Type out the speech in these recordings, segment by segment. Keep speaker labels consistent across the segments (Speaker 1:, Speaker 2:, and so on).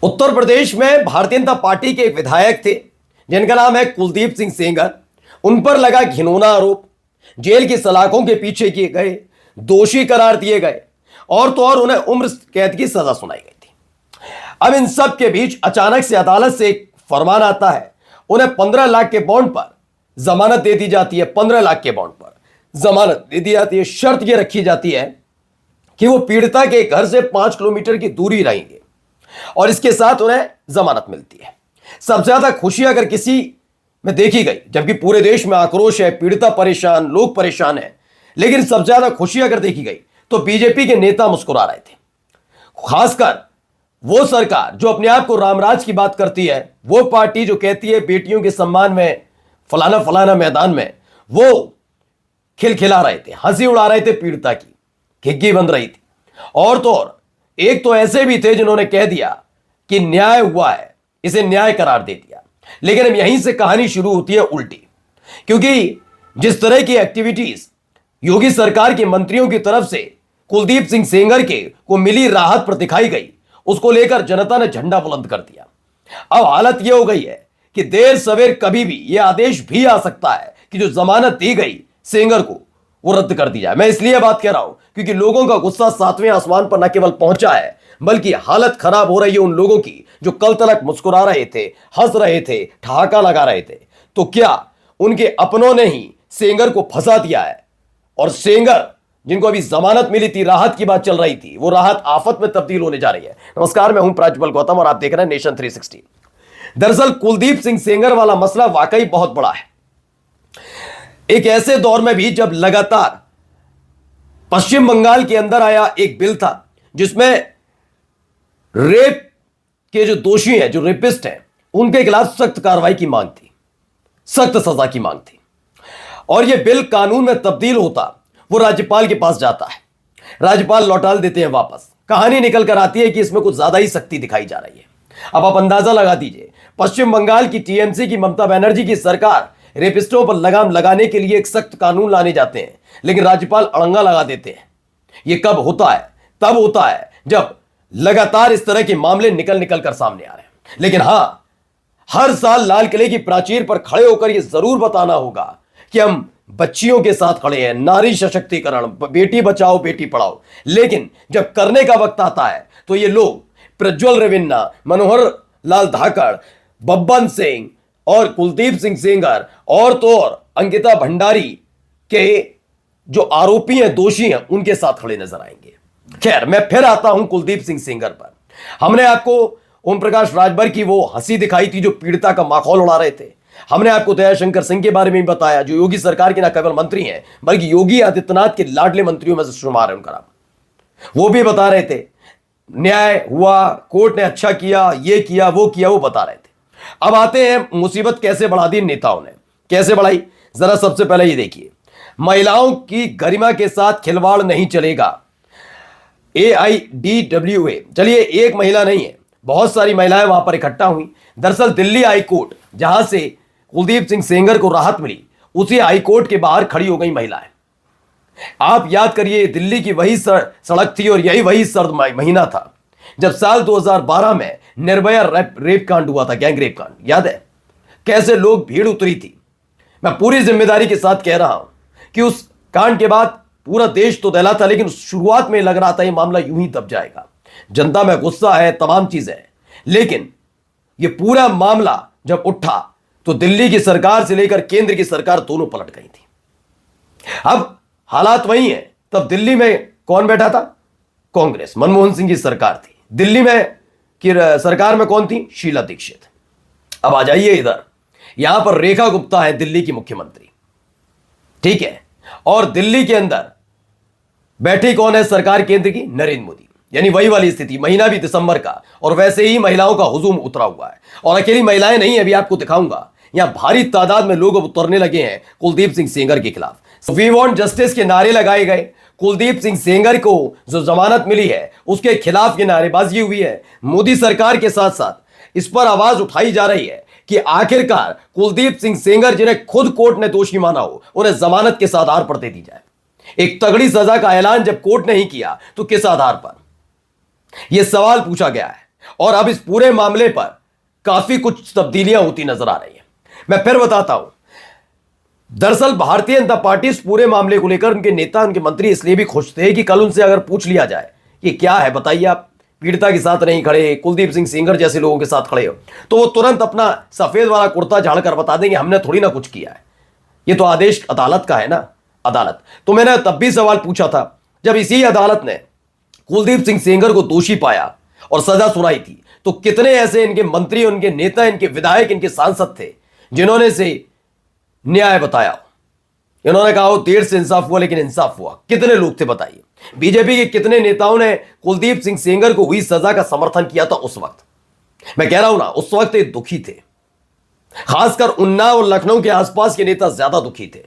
Speaker 1: उत्तर प्रदेश में भारतीय जनता पार्टी के एक विधायक थे जिनका नाम है कुलदीप सिंह सेंगर। उन पर लगा घिनौना आरोप, जेल की सलाखों के पीछे किए गए, दोषी करार दिए गए और तो और उन्हें उम्र कैद की सजा सुनाई गई थी। अब इन सब के बीच अचानक से अदालत से एक फरमान आता है, उन्हें 15 लाख के बॉन्ड पर जमानत दे दी जाती है। 15 लाख के बॉन्ड पर जमानत दे दी जाती है। शर्त यह रखी जाती है कि वो पीड़िता के घर से 5 किलोमीटर की दूरी रहेंगे और इसके साथ उन्हें जमानत मिलती है। सबसे ज्यादा खुशी अगर किसी में देखी गई, जबकि पूरे देश में आक्रोश है, पीड़िता परेशान, लोग परेशान हैं, लेकिन सबसे ज्यादा खुशी अगर देखी गई तो बीजेपी के नेता मुस्कुरा रहे थे। खासकर वो सरकार जो अपने आप को रामराज की बात करती है, वो पार्टी जो कहती है बेटियों के सम्मान में फलाना फलाना मैदान में, वो खिलखिला रहे थे, हंसी उड़ा रहे थे, पीड़िता की घिग्गी बन रही थी। और तो और एक तो ऐसे भी थे जिन्होंने कह दिया कि न्याय हुआ है, इसे न्याय करार दे दिया। लेकिन अब यहीं से कहानी शुरू होती है उल्टी, क्योंकि जिस तरह की एक्टिविटीज योगी सरकार के मंत्रियों की तरफ से कुलदीप सिंह सेंगर के को मिली राहत पर दिखाई गई, उसको लेकर जनता ने झंडा बुलंद कर दिया। अब हालत यह हो गई है कि देर सवेर कभी भी यह आदेश भी आ सकता है कि जो जमानत दी गई सेंगर को वो रद्द कर दी जाए। मैं इसलिए बात कह रहा हूं क्योंकि लोगों का गुस्सा 7वें आसमान पर न केवल पहुंचा है, बल्कि हालत खराब हो रही है उन लोगों की जो कल तक मुस्कुरा रहे थे, हंस रहे थे, ठहाका लगा रहे थे। तो क्या उनके अपनों ने ही सेंगर को फंसा दिया है? और सेंगर जिनको अभी जमानत मिली थी, राहत की बात चल रही थी, वो राहत आफत में तब्दील होने जा रही है। नमस्कार, मैं हूं प्राज्वल गौतम और आप देख रहे हैं नेशन 360। दरअसल कुलदीप सिंह सेंगर वाला मसला वाकई बहुत बड़ा है। एक ऐसे दौर में भी जब लगातार पश्चिम बंगाल के अंदर आया एक बिल था जिसमें रेप के जो दोषी हैं, जो रेपिस्ट हैं, उनके खिलाफ सख्त कार्रवाई की मांग थी, सख्त सजा की मांग थी। और यह बिल कानून में तब्दील होता, वो राज्यपाल के पास जाता है, राज्यपाल लौटा देते हैं वापस। कहानी निकल कर आती है कि इसमें कुछ ज्यादा ही सख्ती दिखाई जा रही है। अब आप अंदाजा लगा दीजिए, पश्चिम बंगाल की टीएमसी की ममता बनर्जी की सरकार रेपिस्टों पर लगाम लगाने के लिए एक सख्त कानून लाने जाते हैं, लेकिन राज्यपाल अड़ंगा लगा देते हैं। यह कब होता है? तब होता है जब लगातार इस तरह के मामले निकल निकल कर सामने आ रहे हैं। लेकिन हां, हर साल लाल किले की प्राचीर पर खड़े होकर यह जरूर बताना होगा कि हम बच्चियों के साथ खड़े हैं, नारी सशक्तिकरण, बेटी बचाओ बेटी पढ़ाओ। लेकिन जब करने का वक्त आता है तो ये लोग प्रज्वल रेवन्ना, मनोहर लाल धाकड़, बब्बन सिंह और कुलदीप सिंह सेंगर और तो और अंकिता भंडारी के जो आरोपी हैं, दोषी हैं, उनके साथ खड़े नजर आएंगे। खैर, मैं फिर आता हूं कुलदीप सिंह सेंगर पर। हमने आपको ओम प्रकाश राजभर की वो हंसी दिखाई थी जो पीड़िता का माखौल उड़ा रहे थे। हमने आपको दयाशंकर सिंह के बारे में भी बताया जो योगी सरकार के न केवल मंत्री हैं बल्कि योगी आदित्यनाथ के लाडले मंत्रियों में से शुमार है उनका नाम। वो भी बता रहे थे न्याय हुआ, कोर्ट ने अच्छा किया, ये किया, वो किया, वो बता रहे थे। अब आते हैं मुसीबत कैसे बढ़ा दी नेताओं ने। कैसे बढ़ाई, जरा सबसे पहले ये देखिए। महिलाओं की गरिमा के साथ खिलवाड़ नहीं चलेगा, AIDWA। चलिए, एक महिला नहीं है, बहुत सारी महिलाएं वहां पर इकट्ठा हुई। दरअसल दिल्ली हाईकोर्ट, जहां से कुलदीप सिंह सेंगर को राहत मिली, उसी हाईकोर्ट के बाहर खड़ी हो गई महिलाएं। आप याद करिए, दिल्ली की वही सड़क थी और यही वही सर्द महीना था जब साल 2012 में निर्भया रेप कांड हुआ था, गैंग रेप कांड। याद है कैसे लोग भीड़ उतरी थी? मैं पूरी जिम्मेदारी के साथ कह रहा हूं कि उस कांड के बाद पूरा देश तो दहला था, लेकिन शुरुआत में लग रहा था ये मामला यूं ही दब जाएगा, जनता में गुस्सा है, तमाम चीजें हैं। लेकिन ये पूरा मामला जब उठा तो दिल्ली की सरकार से लेकर केंद्र की सरकार दोनों पलट गई थी। अब हालात वही है। तब दिल्ली में कौन बैठा था? कांग्रेस, मनमोहन सिंह की सरकार थी। दिल्ली में की सरकार में कौन थी? शीला दीक्षित। अब आ जाइए इधर, यहां पर रेखा गुप्ता है दिल्ली की मुख्यमंत्री, ठीक है। और दिल्ली के अंदर बैठी कौन है सरकार केंद्र की? नरेंद्र मोदी। यानी वही वाली स्थिति, महीना भी दिसंबर का, और वैसे ही महिलाओं का हुजूम उतरा हुआ है। और अकेली महिलाएं नहीं, अभी आपको दिखाऊंगा, यहां भारी तादाद में लोग अब उतरने लगे हैं कुलदीप सिंह सेंगर के खिलाफ। वी वांट जस्टिस के नारे लगाए गए। कुलदीप सिंह सेंगर को जो जमानत मिली है उसके खिलाफ ये नारेबाजी हुई है। मोदी सरकार के साथ साथ इस पर आवाज उठाई जा रही है कि आखिरकार कुलदीप सिंह सेंगर, जिन्हें खुद कोर्ट ने दोषी माना हो, उन्हें जमानत किस आधार पर दे दी जाए। एक तगड़ी सजा का ऐलान जब कोर्ट ने ही किया तो किस आधार पर? यह सवाल पूछा गया है। और अब इस पूरे मामले पर काफी कुछ तब्दीलियां होती नजर आ रही हैं। मैं फिर बताता हूं, दरअसल भारतीय जनता पार्टी इस पूरे मामले को लेकर उनके नेता, उनके मंत्री इसलिए भी खुश थे कि कल उनसे अगर पूछ लिया जाए कि क्या है बताइए, आप पीड़िता के साथ नहीं खड़े, कुलदीप सिंह सेंगर जैसे लोगों के साथ खड़े हो, तो वो तुरंत अपना सफेद वाला कुर्ता झाड़कर बता देंगे हमने थोड़ी ना कुछ किया है, ये तो आदेश अदालत का है ना। अदालत तो मैंने तब भी सवाल पूछा था जब इसी अदालत ने कुलदीप सिंह सेंगर को दोषी पाया और सजा सुनाई थी, तो कितने ऐसे इनके मंत्री, उनके नेता, इनके विधायक, इनके सांसद थे जिन्होंने से न्याय बताया। इन्होंने कहा हो देर से इंसाफ हुआ लेकिन इंसाफ हुआ। कितने लोग थे बताइए? बीजेपी के कितने नेताओं ने कुलदीप सिंह सेंगर को हुई सजा का समर्थन किया था उस वक्त? मैं कह रहा हूं ना, उस वक्त ये दुखी थे, खासकर उन्नाव और लखनऊ के आसपास के नेता ज्यादा दुखी थे।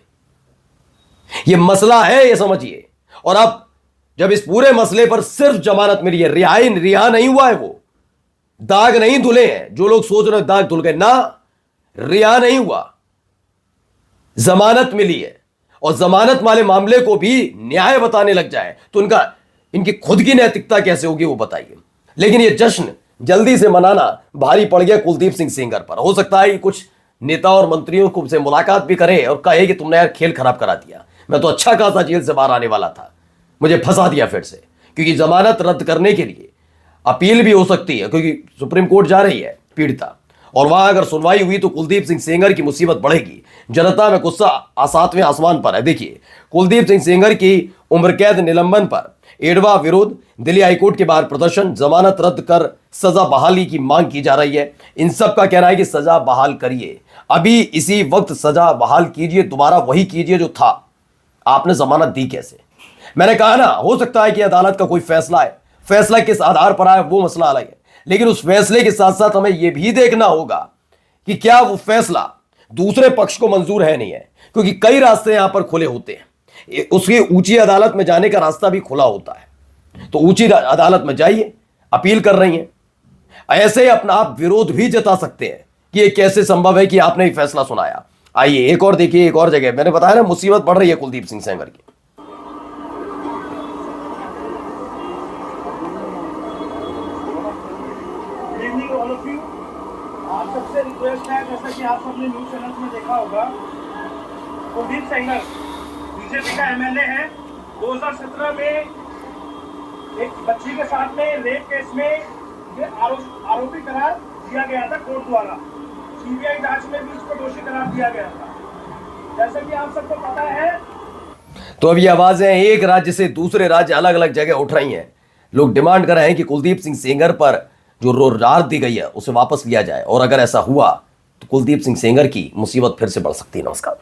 Speaker 1: ये मसला है, ये समझिए। और अब जब इस पूरे मसले पर सिर्फ जमानत मिली है, रिहा नहीं हुआ है, वो दाग नहीं धुले हैं। जो लोग सोच रहे दाग धुल गए, ना, रिहा नहीं हुआ, जमानत मिली है। और जमानत वाले मामले को भी न्याय बताने लग जाए तो इनकी खुद की नैतिकता कैसे होगी वो बताइए। लेकिन ये जश्न जल्दी से मनाना भारी पड़ गया कुलदीप सिंह सेंगर पर। हो सकता है कि कुछ नेता और मंत्रियों को से मुलाकात भी करे और कहे कि तुमने यार खेल खराब करा दिया, मैं तो अच्छा खासा जेल से बाहर आने वाला था, मुझे फंसा दिया फिर से। क्योंकि जमानत रद्द करने के लिए अपील भी हो सकती है, क्योंकि सुप्रीम कोर्ट जा रही है पीड़िता, और वहां अगर सुनवाई हुई तो कुलदीप सिंह सेंगर की मुसीबत बढ़ेगी। जनता में गुस्सा सातवें आसमान पर है। देखिए, कुलदीप सिंह सेंगर की उम्र कैद निलंबन पर एडवा विरोध, दिल्ली हाईकोर्ट के बाहर प्रदर्शन, जमानत रद्द कर सजा बहाली की मांग की जा रही है। इन सब का कहना है कि सजा बहाल करिए, अभी इसी वक्त सजा बहाल कीजिए, दोबारा वही कीजिए जो था। आपने जमानत दी कैसे? मैंने कहा ना, हो सकता है कि अदालत का कोई फैसला है, फैसला किस आधार पर आए वो मसला अलग है, लेकिन उस फैसले के साथ साथ हमें यह भी देखना होगा कि क्या वो फैसला दूसरे पक्ष को मंजूर है नहीं है, क्योंकि कई रास्ते यहां पर खुले होते हैं। उसकी ऊंची अदालत में जाने का रास्ता भी खुला होता है, तो ऊंची अदालत में जाइए, अपील कर रही हैं, ऐसे ही अपना आप विरोध भी जता सकते हैं कि ये कैसे संभव है कि आपने ही फैसला सुनाया। आइए एक और देखिए, एक और जगह मैंने बताया ना मुसीबत बढ़ रही है कुलदीप सिंह सेंगर की।
Speaker 2: आप सबसे रिक्वेस्ट है, जैसा कि आप सबने न्यूज चैनल में देखा होगा, कुलदीप सेंगर बीजेपी का एमएलए है। 2017 में एक बच्ची के साथ में रेप केस में ये आरोपी करार दिया गया था कोर्ट द्वारा। सीबीआई जांच में भी इसको दोषी करार दिया गया था, जैसा कि आप सबको पता है।
Speaker 1: तो अब ये आवाजें एक राज्य से दूसरे राज्य अलग अलग जगह उठ रही हैं। लोग डिमांड कर रहे हैं कि कुलदीप सिंह सेंगर पर जो राहत दी गई है उसे वापस लिया जाए, और अगर ऐसा हुआ तो कुलदीप सिंह सेंगर की मुसीबत फिर से बढ़ सकती है। नमस्कार।